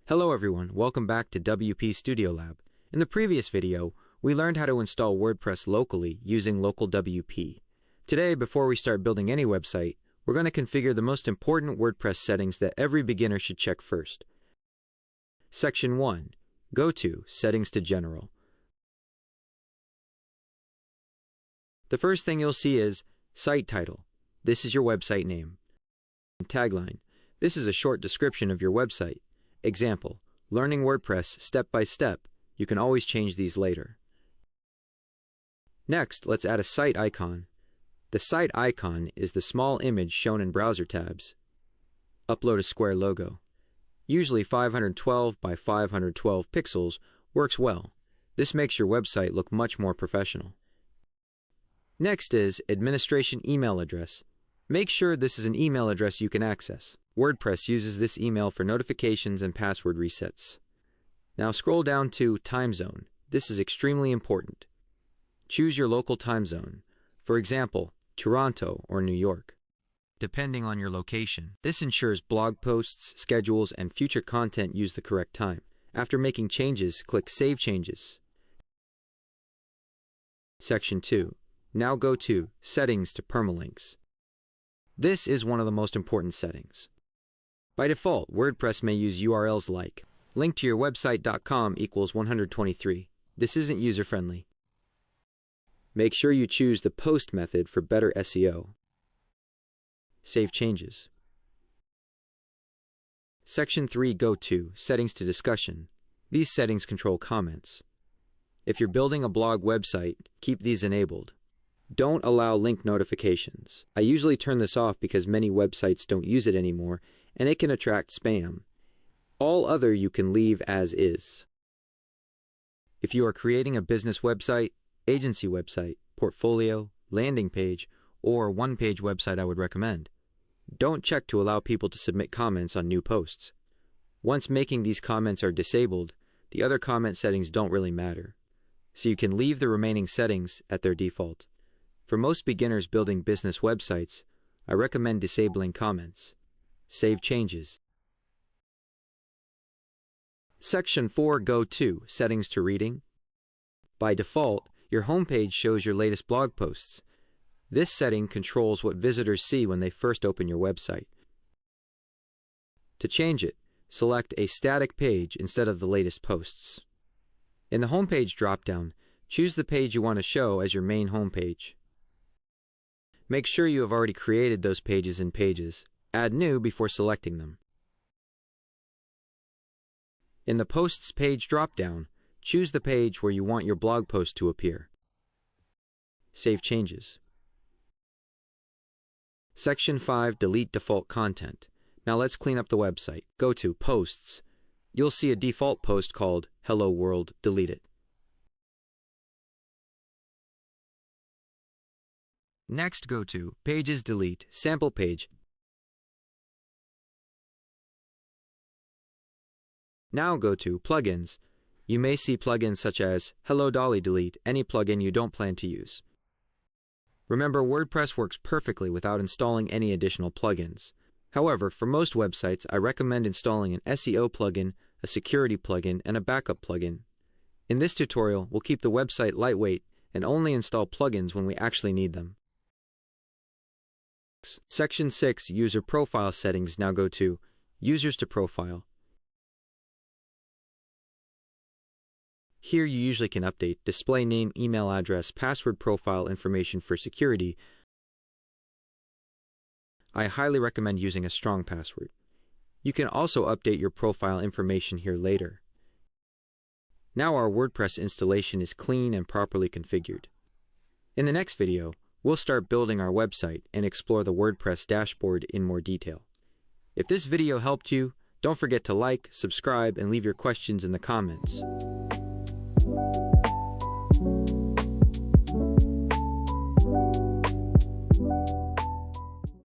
Hello everyone, welcome back to WP Studio Lab. In the previous video, we learned how to install WordPress locally using local WP. Today, before we start building any website, we're going to configure the most important WordPress settings that every beginner should check first. Section 1. Go to Settings to General. The first thing you'll see is Site Title. This is your website name. Tagline. This is a short description of your website. Example, learning WordPress step by step. You can always change these later. Next, let's add a site icon. The site icon is the small image shown in browser tabs. Upload a square logo. Usually 512 by 512 pixels works well. This makes your website look much more professional. Next is administration email address. Make sure this is an email address you can access. WordPress uses this email for notifications and password resets. Now scroll down to Time Zone. This is extremely important. Choose your local time zone. For example, Toronto or New York, depending on your location. This ensures blog posts, schedules, and future content use the correct time. After making changes, click Save Changes. Section 2. Now go to Settings to Permalinks. This is one of the most important settings. By default, WordPress may use URLs like link to your website.com equals 123. This isn't user-friendly. Make sure you choose the post method for better SEO. Save changes. Section 3. Go to Settings to Discussion. These settings control comments. If you're building a blog website, keep these enabled. Don't allow link notifications. I usually turn this off because many websites don't use it anymore, and it can attract spam. All other you can leave as is. If you are creating a business website, agency website, portfolio, landing page, or one-page website, I would recommend. Don't check to allow people to submit comments on new posts. Once making these comments are disabled, the other comment settings don't really matter. So you can leave the remaining settings at their default. For most beginners building business websites, I recommend disabling comments. Save changes. Section 4. Go to Settings to Reading. By default, your homepage shows your latest blog posts. This setting controls what visitors see when they first open your website. To change it, select a static page instead of the latest posts. In the homepage dropdown, choose the page you want to show as your main homepage. Make sure you have already created those pages in Pages. Add New before selecting them. In the Posts page dropdown, choose the page where you want your blog post to appear. Save changes. Section 5. Delete default content. Now let's clean up the website. Go to Posts. You'll see a default post called Hello World. Delete it. Next, go to Pages, Delete, Sample Page. Now go to Plugins. You may see plugins such as Hello Dolly. Delete any plugin you don't plan to use. Remember, WordPress works perfectly without installing any additional plugins. However, for most websites, I recommend installing an SEO plugin, a security plugin, and a backup plugin. In this tutorial, we'll keep the website lightweight and only install plugins when we actually need them. Section 6. User Profile Settings. Now go to Users to Profile. Here you usually can update display name, email address, password, profile information for security. I highly recommend using a strong password. You can also update your profile information here later. Now our WordPress installation is clean and properly configured. In the next video, we'll start building our website and explore the WordPress dashboard in more detail. If this video helped you, don't forget to like, subscribe, and leave your questions in the comments.